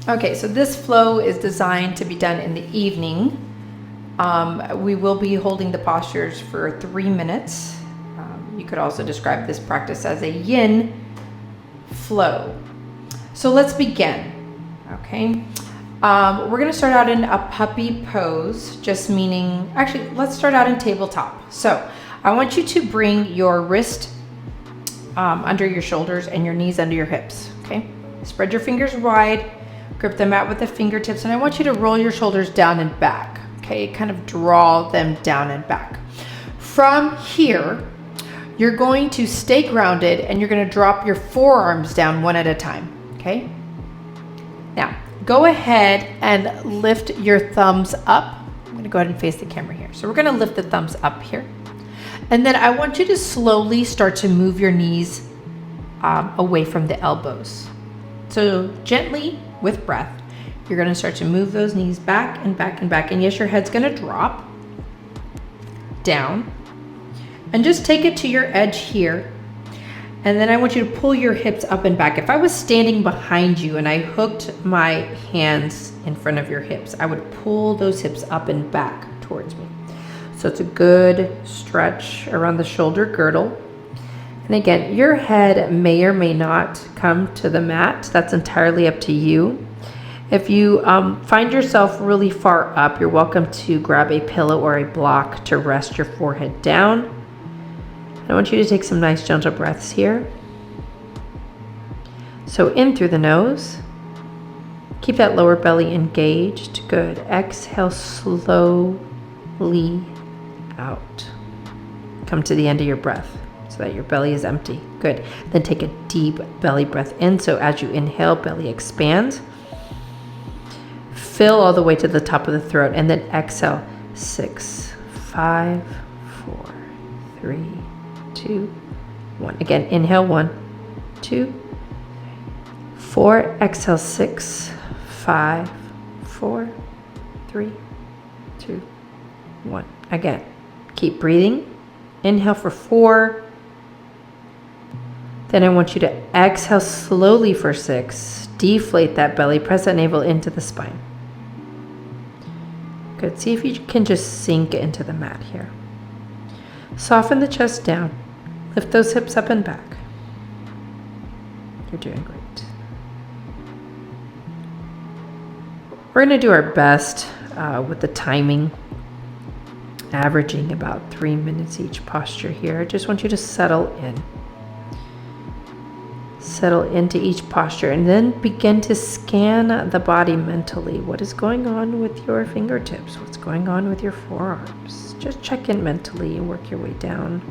Okay, so this flow is designed to be done in the evening. We will be holding the postures for 3 minutes. You could also describe this practice as a yin flow. So let's begin, okay? We're gonna start out in a puppy pose, just meaning, actually, let's start out in tabletop. So I want you to bring your wrist under your shoulders and your knees under your hips, okay? Spread your fingers wide, grip them out with the fingertips, and I want you to roll your shoulders down and back, okay? Kind of draw them down and back. From here, you're going to stay grounded and you're gonna drop your forearms down one at a time, okay? Now, go ahead and lift your thumbs up. I'm gonna go ahead and face the camera here. So we're gonna lift the thumbs up here. And then I want you to slowly start to move your knees away from the elbows. So gently, with breath, you're gonna start to move those knees back and back and back. And yes, your head's gonna drop down. And just take it to your edge here. And then I want you to pull your hips up and back. If I was standing behind you and I hooked my hands in front of your hips, I would pull those hips up and back towards me. So it's a good stretch around the shoulder girdle. And again, your head may or may not come to the mat. That's entirely up to you. If you find yourself really far up, you're welcome to grab a pillow or a block to rest your forehead down. I want you to take some nice gentle breaths here. So in through the nose. Keep that lower belly engaged. Good. Exhale slowly out. Come to the end of your breath so that your belly is empty. Good. Then take a deep belly breath in. So as you inhale, belly expands. Fill all the way to the top of the throat and then exhale. 6, 5, 4, 3, 2, 1. Again, inhale 1, 2, 4. Exhale 6, 5, 4, 3, 2, 1. Again, keep breathing. Inhale for 4. Then I want you to exhale slowly for 6. Deflate that belly. Press that navel into the spine. Good. See if you can just sink into the mat here. Soften the chest down. Lift those hips up and back. You're doing great. We're going to do our best with the timing, averaging about 3 minutes each posture here. I just want you to settle in. Settle into each posture and then begin to scan the body mentally. What is going on with your fingertips? What's going on with your forearms? Just check in mentally and work your way down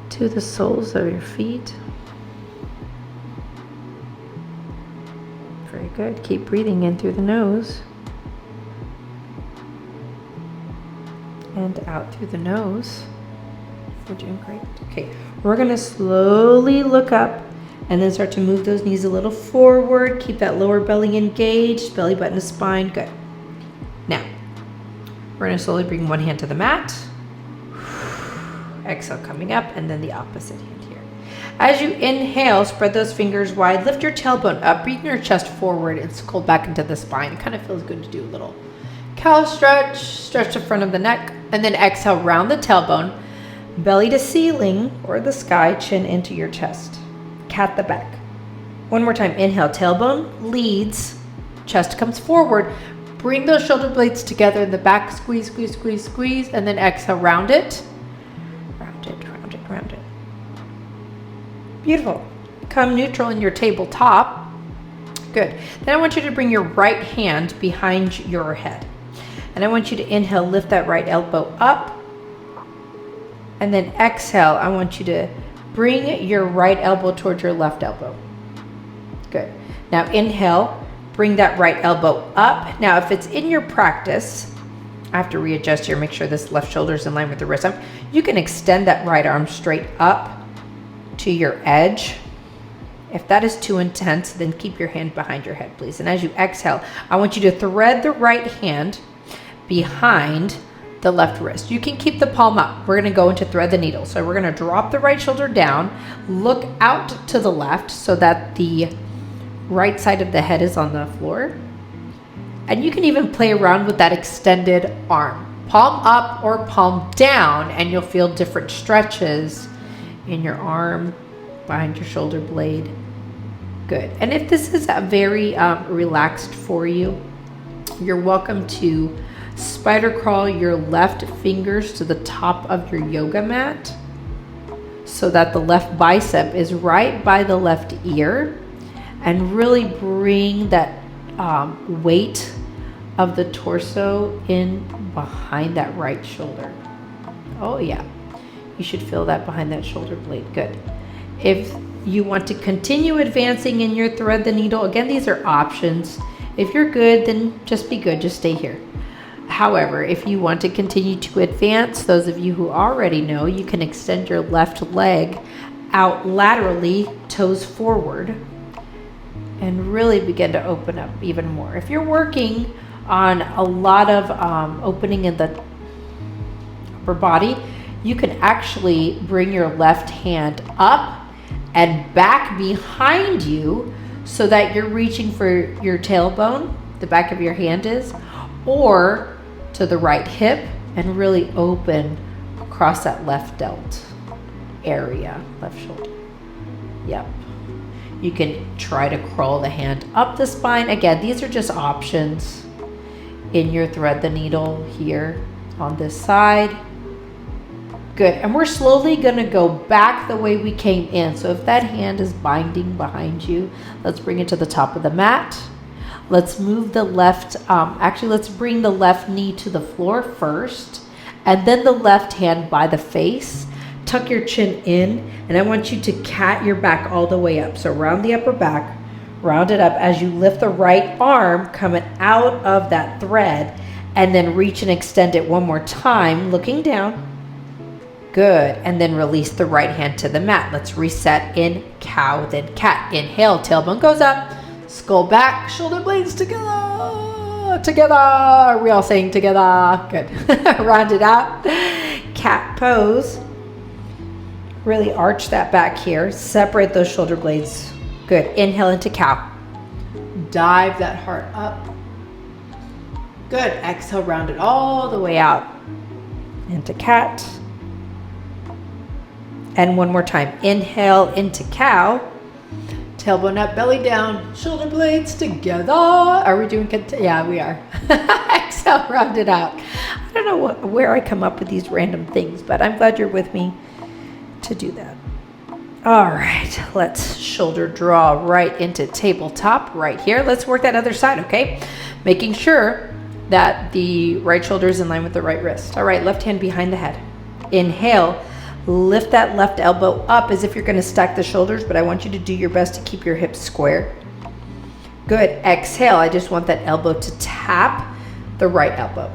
to the soles of your feet. Very good. Keep breathing in through the nose and out through the nose. You're doing great. Okay, we're gonna slowly look up and then start to move those knees a little forward. Keep that lower belly engaged, belly button to spine. Good. Now, we're gonna slowly bring one hand to the mat. Exhale, coming up, and then the opposite hand here. As you inhale, spread those fingers wide. Lift your tailbone up, bring your chest forward and scroll back into the spine. It kind of feels good to do a little cow stretch. Stretch the front of the neck, and then exhale, round the tailbone. Belly to ceiling or the sky, chin into your chest. Cat the back. One more time. Inhale, tailbone leads, chest comes forward. Bring those shoulder blades together in the back. Squeeze, squeeze, squeeze, squeeze. And then exhale, round it. Round it, round it, round it. Beautiful. Come neutral in your tabletop. Good. Then I want you to bring your right hand behind your head. And I want you to inhale, lift that right elbow up. And then exhale, I want you to bring your right elbow towards your left elbow. Good. Now inhale, bring that right elbow up. Now if it's in your practice, I have to readjust here, make sure this left shoulder is in line with the wrist. You can extend that right arm straight up to your edge. If that is too intense, then keep your hand behind your head, please. And as you exhale, I want you to thread the right hand behind the left wrist. You can keep the palm up. We're going to go into thread the needle. So we're going to drop the right shoulder down, look out to the left so that the right side of the head is on the floor. And you can even play around with that extended arm. Palm up or palm down, and you'll feel different stretches in your arm, behind your shoulder blade. Good. And if this is very relaxed for you, you're welcome to spider crawl your left fingers to the top of your yoga mat so that the left bicep is right by the left ear, and really bring that weight of the torso in behind that right shoulder. Oh yeah, you should feel that behind that shoulder blade. Good. If you want to continue advancing in your thread the needle, again, these are options. If you're good, then just be good, just stay here. However, if you want to continue to advance, those of you who already know, you can extend your left leg out laterally, toes forward, and really begin to open up even more. If you're working on a lot of opening in the upper body, you can actually bring your left hand up and back behind you so that you're reaching for your tailbone, the back of your hand is, or to the right hip, and really open across that left delt area, left shoulder. Yep. You can try to crawl the hand up the spine. Again, these are just options in your thread the needle here on this side. Good. And we're slowly going to go back the way we came in. So if that hand is binding behind you, let's bring it to the top of the mat. Let's move the left, let's bring the left knee to the floor first, and then the left hand by the face. Tuck your chin in, and I want you to cat your back all the way up. So round the upper back, round it up as you lift the right arm coming out of that thread, and then reach and extend it one more time, looking down. Good. And then release the right hand to the mat. Let's reset in cow, then cat. Inhale, tailbone goes up, skull back, shoulder blades together. Together. Are we all saying together? Good. Round it out. Cat pose. Really arch that back here. Separate those shoulder blades. Good. Inhale into cow. Dive that heart up. Good. Exhale, round it all the way out. Into cat. And one more time. Inhale into cow. Tailbone up, belly down, shoulder blades together. Are we doing yeah, we are. Exhale, round it out. I don't know where I come up with these random things, but I'm glad you're with me to do that. All right, let's shoulder draw right into tabletop right here. Let's work that other side, okay? Making sure that the right shoulder is in line with the right wrist. All right, left hand behind the head. Inhale. Lift that left elbow up as if you're going to stack the shoulders, but I want you to do your best to keep your hips square. Good. Exhale. I just want that elbow to tap the right elbow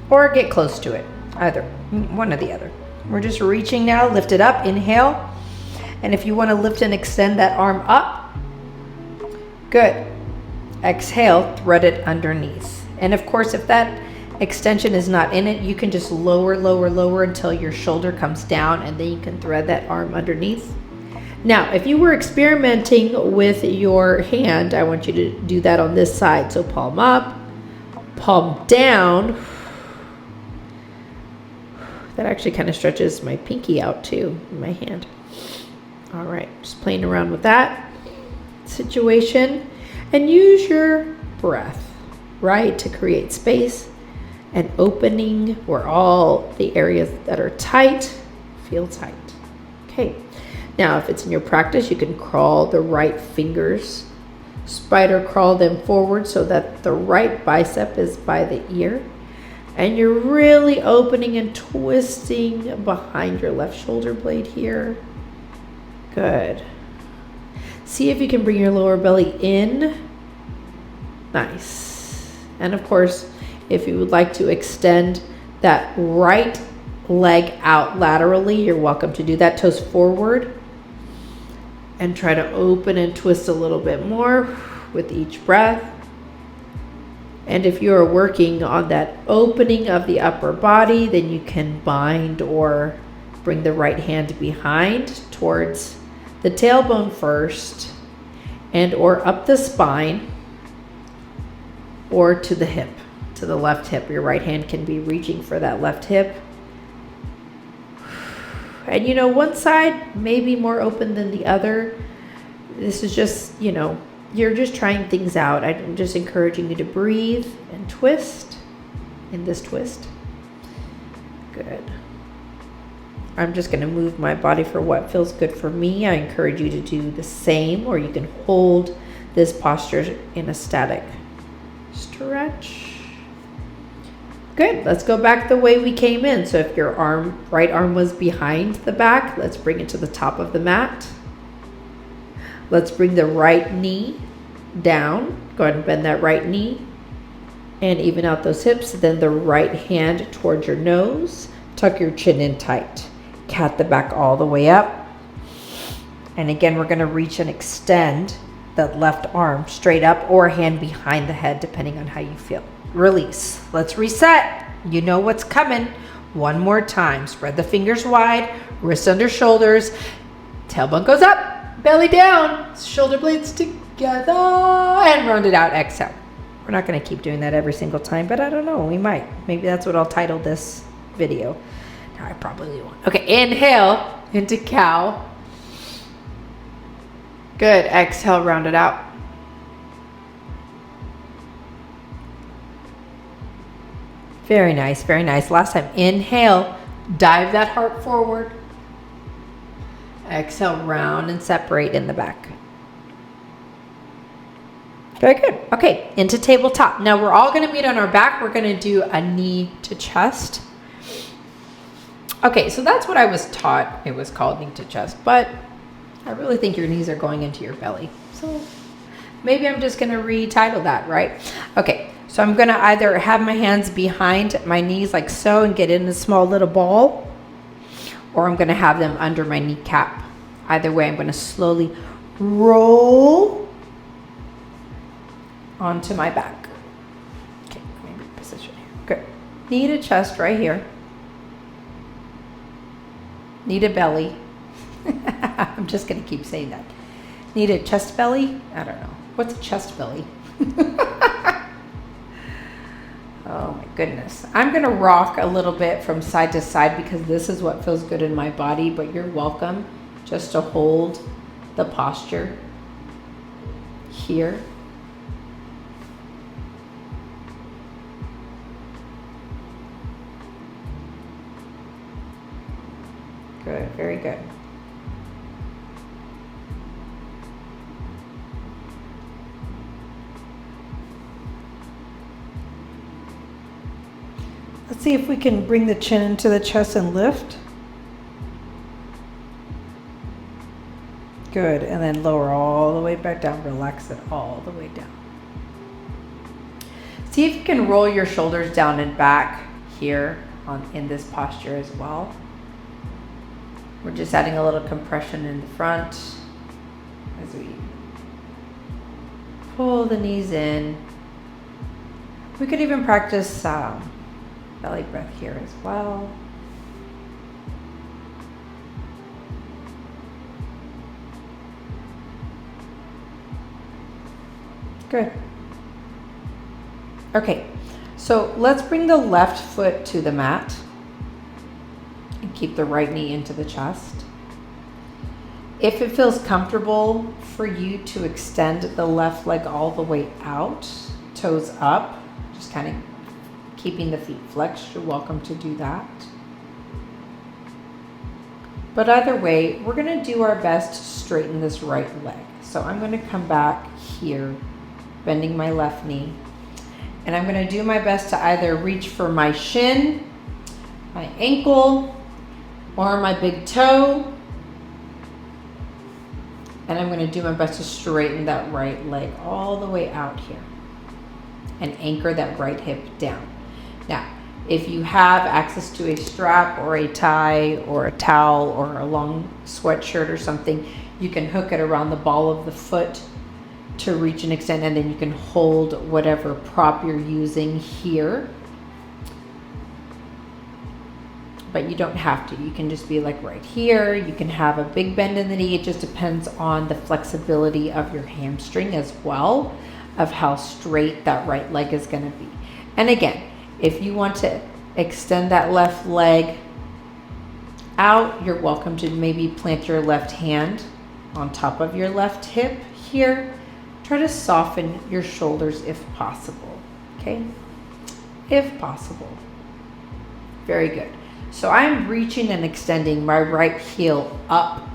or get close to it. Either one or the other. We're just reaching now. Lift it up. Inhale. And if you want to lift and extend that arm up, good. Exhale. Thread it underneath. And of course, if that extension is not in it, you can just lower until your shoulder comes down, and then you can thread that arm underneath. Now, if you were experimenting with your hand, I want you to do that on this side. So palm up, palm down. That actually kind of stretches my pinky out too in my hand. All right, just playing around with that situation, and use your breath, right, to create space and opening where all the areas that are tight feel tight. Okay, now if it's in your practice, you can crawl the right fingers, spider crawl them forward so that the right bicep is by the ear, and you're really opening and twisting behind your left shoulder blade here. Good. See if you can bring your lower belly in. Nice. And of course, if you would like to extend that right leg out laterally, you're welcome to do that. Toes forward. And try to open and twist a little bit more with each breath. And if you are working on that opening of the upper body, then you can bind or bring the right hand behind towards the tailbone first. and or up the spine or to the hip, to the left hip. Your right hand can be reaching for that left hip. And you know, one side may be more open than the other. This is just, you know, you're just trying things out. I'm just encouraging you to breathe and twist in this twist. Good. I'm just going to move my body for what feels good for me. I encourage you to do the same, or you can hold this posture in a static stretch. Good. Let's go back the way we came in. So if your right arm was behind the back, let's bring it to the top of the mat. Let's bring the right knee down. Go ahead and bend that right knee and even out those hips. Then the right hand towards your nose. Tuck your chin in tight. Cat the back all the way up. And again, we're going to reach and extend that left arm straight up or hand behind the head, depending on how you feel. Release. Let's reset. You know what's coming. One more time. Spread the fingers wide, wrists under shoulders. Tailbone goes up, belly down, shoulder blades together, and round it out. Exhale. We're not going to keep doing that every single time, but I don't know. We might. Maybe that's what I'll title this video. No, I probably won't. Okay, inhale into cow. Good. Exhale, round it out. Very nice, very nice. Last time, inhale, dive that heart forward. Exhale, round and separate in the back. Very good. Okay, into tabletop. Now we're all going to meet on our back. We're going to do a knee to chest. Okay, so that's what I was taught. It was called knee to chest, but I really think your knees are going into your belly. So maybe I'm just going to retitle that, right? Okay. So I'm going to either have my hands behind my knees like so and get in a small little ball, or I'm going to have them under my kneecap. Either way, I'm going to slowly roll onto my back. Okay, let me reposition here. Good. Knee to chest right here. Knee to belly. I'm just going to keep saying that. Knee to chest belly? I don't know. What's a chest belly? Oh my goodness. I'm going to rock a little bit from side to side because this is what feels good in my body, but you're welcome just to hold the posture here. Good, very good. Let's see if we can bring the chin into the chest and lift. Good, and then lower all the way back down. Relax it all the way down. See if you can roll your shoulders down and back here in this posture as well. We're just adding a little compression in the front as we pull the knees in. We could even practice belly breath here as well. Good. Okay, so let's bring the left foot to the mat and keep the right knee into the chest. If it feels comfortable for you to extend the left leg all the way out, toes up, just kind of keeping the feet flexed, you're welcome to do that. But either way, we're going to do our best to straighten this right leg. So I'm going to come back here, bending my left knee. And I'm going to do my best to either reach for my shin, my ankle, or my big toe. And I'm going to do my best to straighten that right leg all the way out here and anchor that right hip down. Now, if you have access to a strap or a tie or a towel or a long sweatshirt or something, you can hook it around the ball of the foot to reach and extend, and then you can hold whatever prop you're using here. but you don't have to. You can just be like right here. You can have a big bend in the knee. It just depends on the flexibility of your hamstring as well, of how straight that right leg is going to be. And again, if you want to extend that left leg out, you're welcome to maybe plant your left hand on top of your left hip here. Try to soften your shoulders if possible, okay? If possible. Very good. So I'm reaching and extending my right heel up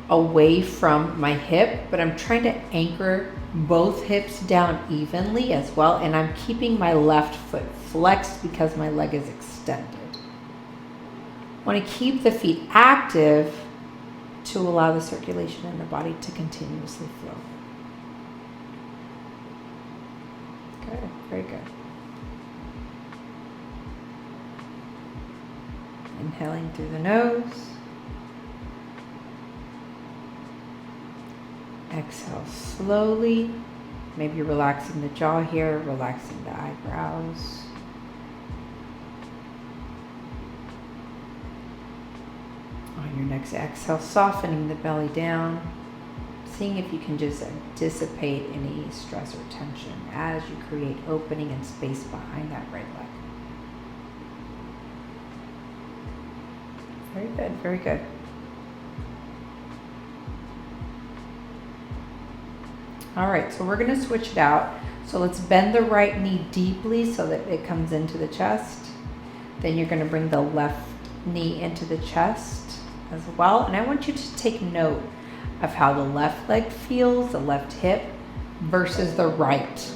away from my hip, but I'm trying to anchor both hips down evenly as well, and I'm keeping my left foot flexed because my leg is extended. I want to keep the feet active to allow the circulation in the body to continuously flow. Good, very good. Inhaling through the nose. Exhale slowly. Maybe relaxing the jaw here, relaxing the eyebrows. On your next exhale, softening the belly down. Seeing if you can just dissipate any stress or tension as you create opening and space behind that right leg. Very good, very good. All right, so we're going to switch it out. So let's bend the right knee deeply so that it comes into the chest. Then you're going to bring the left knee into the chest as well. And I want you to take note of how the left leg feels, the left hip versus the right.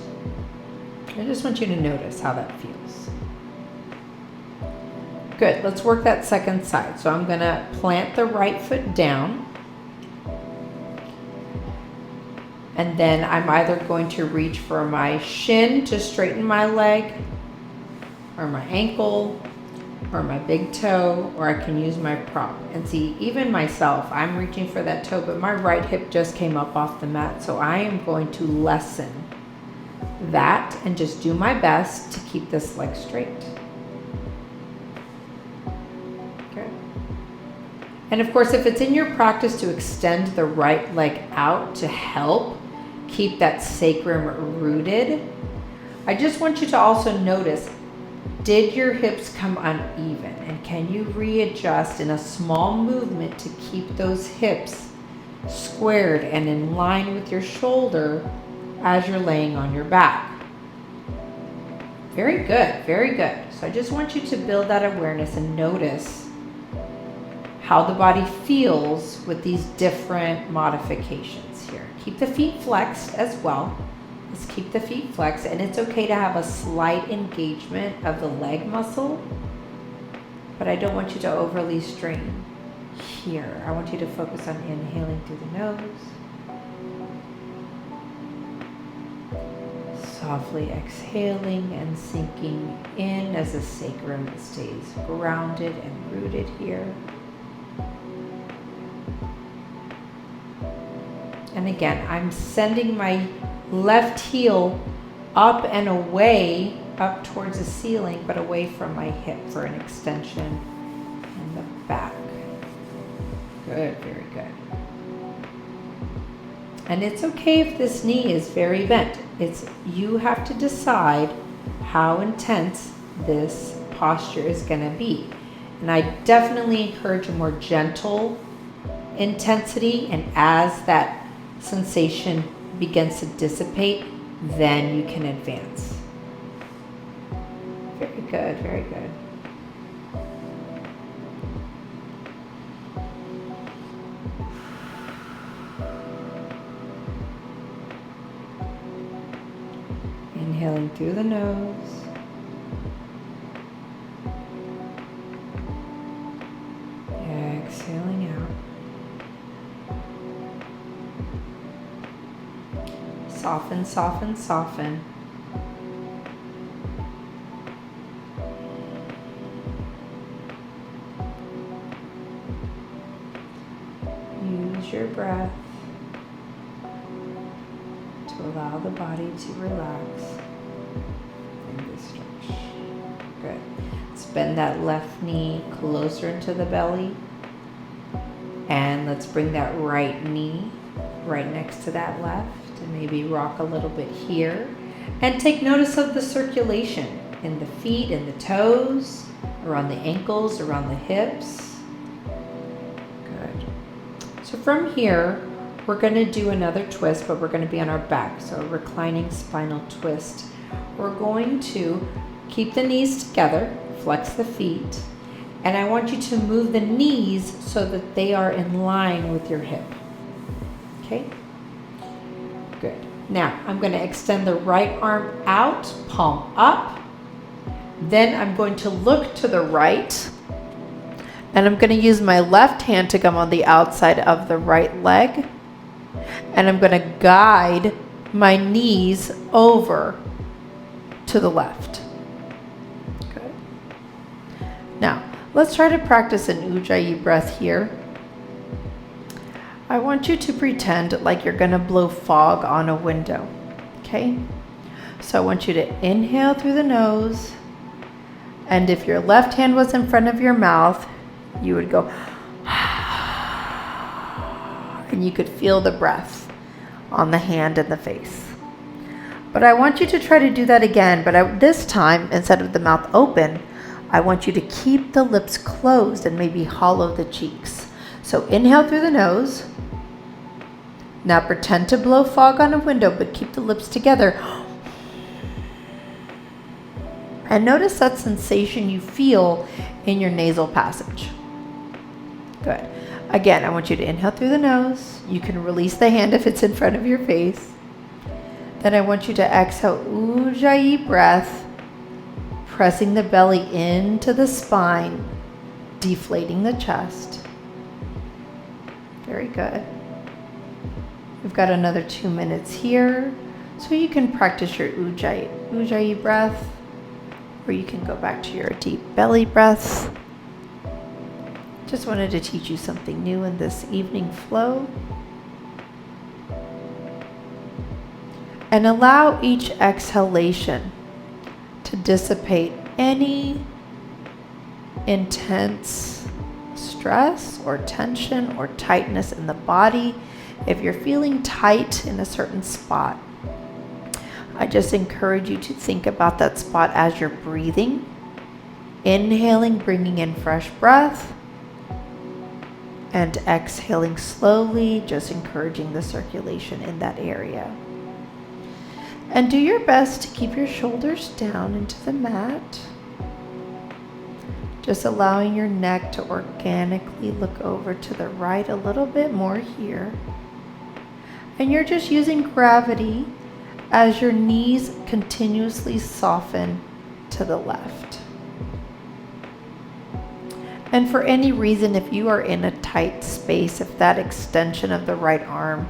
I just want you to notice how that feels. Good, let's work that second side. So I'm gonna plant the right foot down. And then I'm either going to reach for my shin to straighten my leg, or my ankle, or my big toe, or I can use my prop. And see, even myself, I'm reaching for that toe, but my right hip just came up off the mat. So I am going to lessen that and just do my best to keep this leg straight. Okay. And of course, if it's in your practice to extend the right leg out to help keep that sacrum rooted, I just want you to also notice, did your hips come uneven? And can you readjust in a small movement to keep those hips squared and in line with your shoulder as you're laying on your back? Very good, very good. So I just want you to build that awareness and notice how the body feels with these different modifications here. Keep the feet flexed as well. Just keep the feet flexed, and it's okay to have a slight engagement of the leg muscle, but I don't want you to overly strain here. I want you to focus on inhaling through the nose. Softly exhaling and sinking in as the sacrum stays grounded and rooted here. And again, I'm sending my left heel up and away, up towards the ceiling, but away from my hip for an extension in the back. Good, very good. And it's okay if this knee is very bent. You have to decide how intense this posture is going to be. And I definitely encourage a more gentle intensity, and as that sensation begins to dissipate, then you can advance. Very good, very good. Inhaling through the nose. Exhaling out. Soften, soften, soften. Use your breath to allow the body to relax in this stretch. Good. Let's bend that left knee closer into the belly. And let's bring that right knee right next to that left, and maybe rock a little bit here. And take notice of the circulation in the feet and the toes, around the ankles, around the hips. Good. So from here, we're going to do another twist, but we're going to be on our back. So a reclining spinal twist. We're going to keep the knees together, flex the feet, and I want you to move the knees so that they are in line with your hip. Okay? Good. Now, I'm going to extend the right arm out, palm up. Then I'm going to look to the right, and I'm going to use my left hand to come on the outside of the right leg, and I'm going to guide my knees over to the left. Good. Now, let's try to practice an Ujjayi breath here. I want you to pretend like you're going to blow fog on a window. Okay? So I want you to inhale through the nose. And if your left hand was in front of your mouth, you would go, and you could feel the breath on the hand and the face. But I want you to try to do that again, but this time, instead of the mouth open, I want you to keep the lips closed and maybe hollow the cheeks. So inhale through the nose. Now pretend to blow fog on a window, but keep the lips together. And notice that sensation you feel in your nasal passage. Good. Again, I want you to inhale through the nose. You can release the hand if it's in front of your face. Then I want you to exhale Ujjayi breath, pressing the belly into the spine, deflating the chest. Very good. We've got another 2 minutes here, so you can practice your Ujjayi breath, or you can go back to your deep belly breaths. Just wanted to teach you something new in this evening flow. And allow each exhalation to dissipate any intense stress or tension or tightness in the body. If you're feeling tight in a certain spot, I just encourage you to think about that spot as you're breathing. Inhaling, bringing in fresh breath, and exhaling slowly, just encouraging the circulation in that area. And do your best to keep your shoulders down into the mat. Just allowing your neck to organically look over to the right a little bit more here. And you're just using gravity as your knees continuously soften to the left. And for any reason, if you are in a tight space, if that extension of the right arm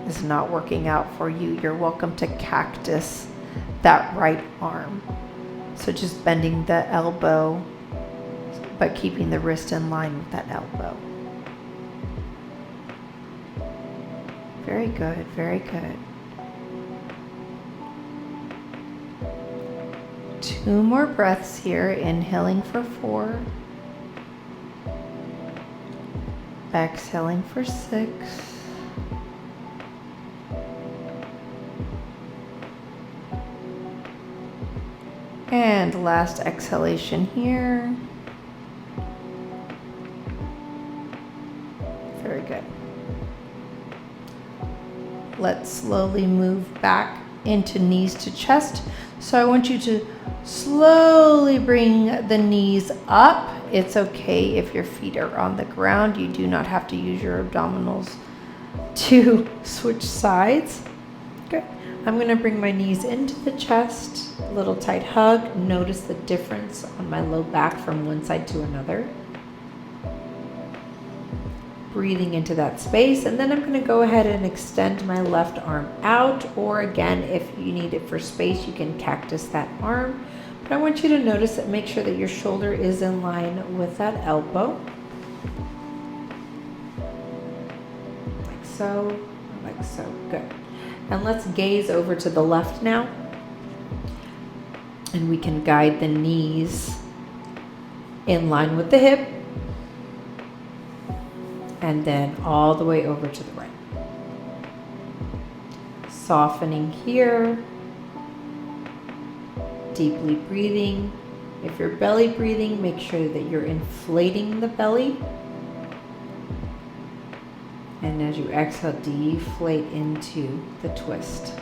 is not working out for you, you're welcome to cactus that right arm. So just bending the elbow, but keeping the wrist in line with that elbow. Very good, very good. 2 more breaths here, inhaling for 4. Exhaling for 6. And last exhalation here. Very good. Let's slowly move back into knees to chest. So I want you to slowly bring the knees up. It's okay if your feet are on the ground. You do not have to use your abdominals to switch sides. Good. I'm going to bring my knees into the chest. A little tight hug. Notice the difference on my low back from one side to another. Breathing into that space, and then I'm going to go ahead and extend my left arm out, or again, if you need it for space, you can cactus that arm. But I want you to notice that, make sure that your shoulder is in line with that elbow. Like so, like so. Good. And let's gaze over to the left now. And we can guide the knees in line with the hip, and then all the way over to the right. Softening here, deeply breathing. If you're belly breathing, make sure that you're inflating the belly. And as you exhale, deflate into the twist.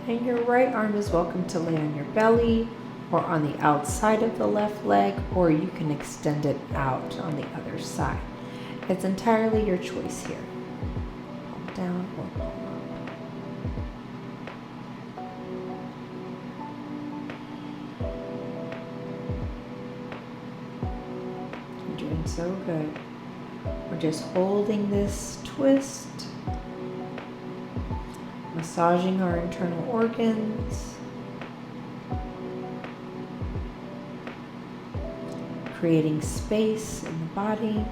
And your right arm is welcome to lay on your belly or on the outside of the left leg, or you can extend it out on the other side. It's entirely your choice here. Palm down or palm up. You're doing so good. We're just holding this twist, massaging our internal organs, creating space in the body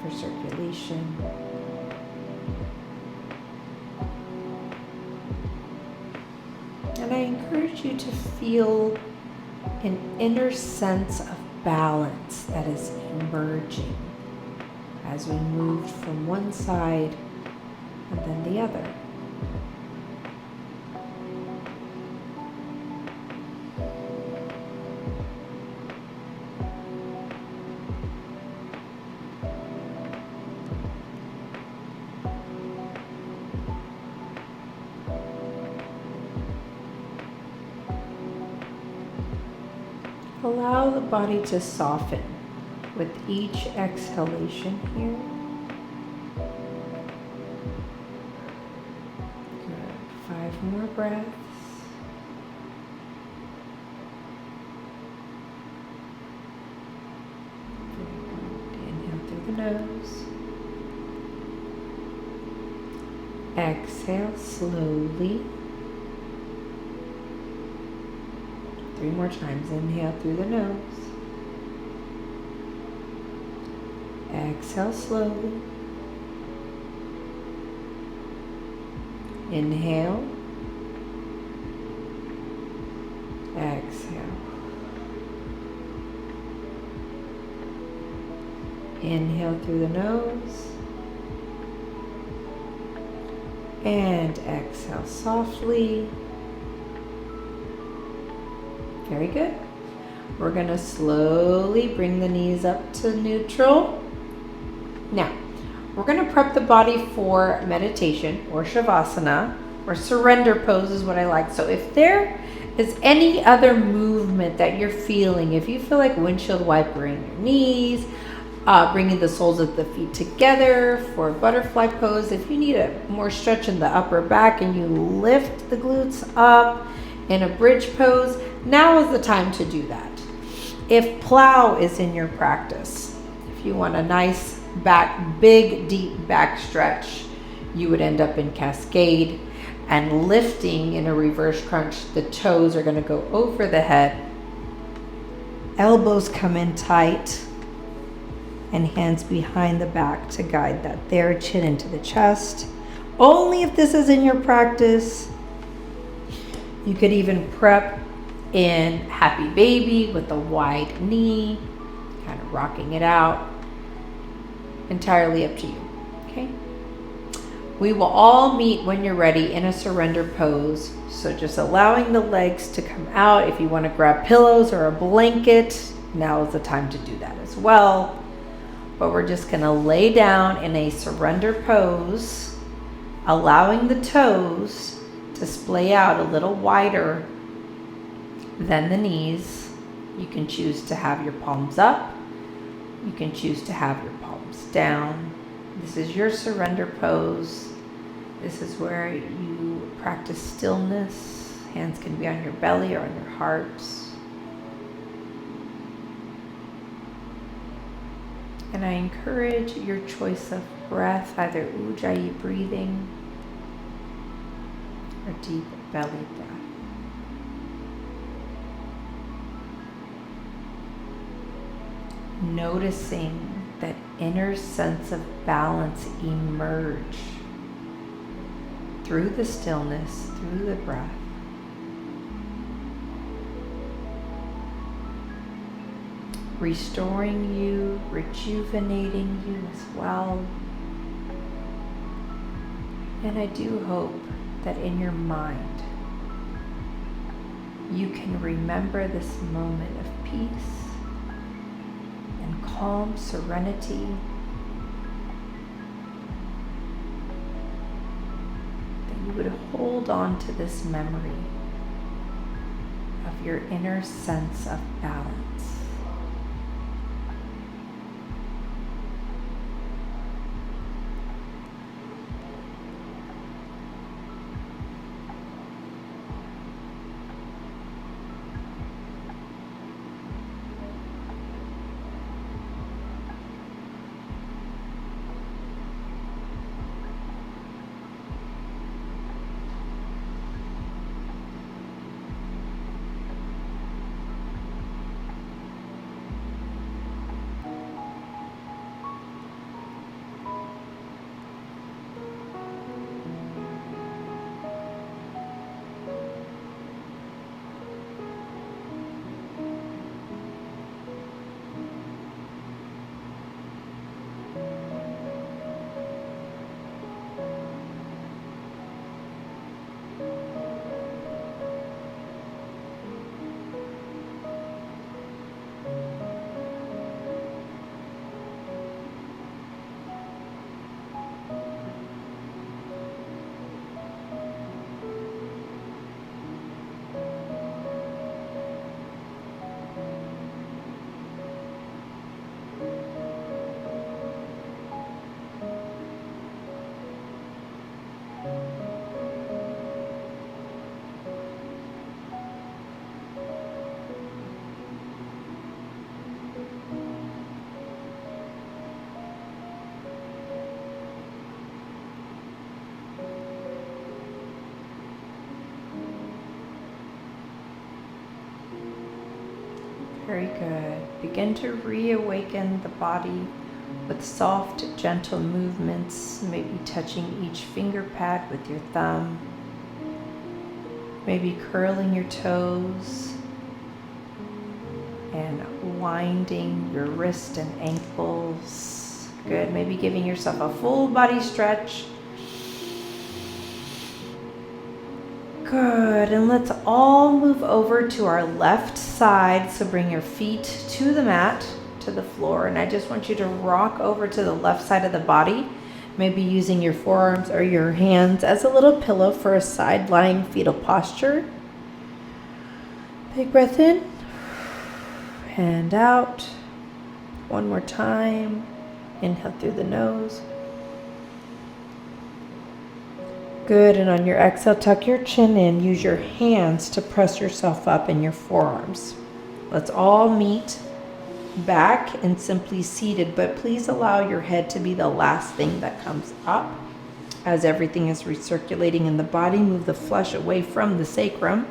for circulation. And I encourage you to feel an inner sense of balance that is emerging as we move from one side and then the other. Allow the body to soften with each exhalation here. Good. 5 more breaths. Inhale through the nose. Exhale slowly. 3 more times. Inhale through the nose. Exhale slowly. Inhale. Exhale. Inhale through the nose. And exhale softly. Very good. We're going to slowly bring the knees up to neutral. Now, we're going to prep the body for meditation or shavasana, or surrender pose is what I like. So if there is any other movement that you're feeling, if you feel like windshield wipering your knees, bringing the soles of the feet together for butterfly pose, if you need a more stretch in the upper back and you lift the glutes up in a bridge pose, now is the time to do that. If plow is in your practice, if you want a nice back, big, deep back stretch, you would end up in cascade and lifting in a reverse crunch. The toes are going to go over the head. Elbows come in tight and hands behind the back to guide that there, chin into the chest. Only if this is in your practice. You could even prep in happy baby with a wide knee, kind of rocking it out. Entirely up to you, okay? We will all meet when you're ready in a surrender pose. So just allowing the legs to come out. If you want to grab pillows or a blanket, now is the time to do that as well. But we're just going to lay down in a surrender pose, allowing the toes to splay out a little wider than the knees. You can choose to have your palms up. You can choose to have your palms down. This is your surrender pose. This is where you practice stillness. Hands can be on your belly or on your hearts. And I encourage your choice of breath, either Ujjayi breathing or deep belly breath. noticing that inner sense of balance emerge through the stillness, through the breath. Restoring you, rejuvenating you as well. And I do hope that in your mind, you can remember this moment of peace and calm serenity. That you would hold on to this memory of your inner sense of balance. Very good. Begin to reawaken the body with soft, gentle movements, maybe touching each finger pad with your thumb, maybe curling your toes and winding your wrist and ankles. Good. Maybe giving yourself a full body stretch. Good, and let's all move over to our left side. So bring your feet to the mat, to the floor, and I just want you to rock over to the left side of the body, maybe using your forearms or your hands as a little pillow for a side lying fetal posture. Big breath in, hand out. One more time. Inhale through the nose. Good, and on your exhale, tuck your chin in. Use your hands to press yourself up in your forearms. Let's all meet back and simply seated, but please allow your head to be the last thing that comes up. As everything is recirculating in the body, move the flesh away from the sacrum.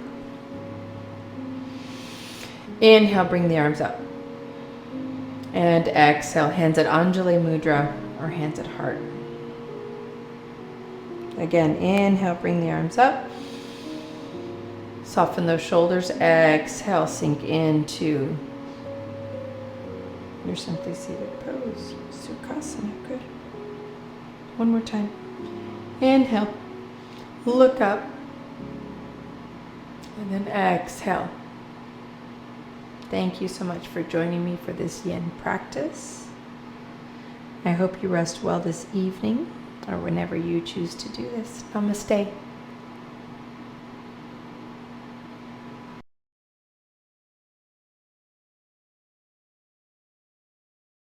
Inhale, bring the arms up. And exhale, hands at Anjali Mudra or hands at heart. Again, inhale, bring the arms up. Soften those shoulders. Exhale, sink into your simply seated pose. Sukhasana. Good. One more time. Inhale. Look up. And then exhale. Thank you so much for joining me for this yin practice. I hope you rest well this evening, or whenever you choose to do this. Namaste.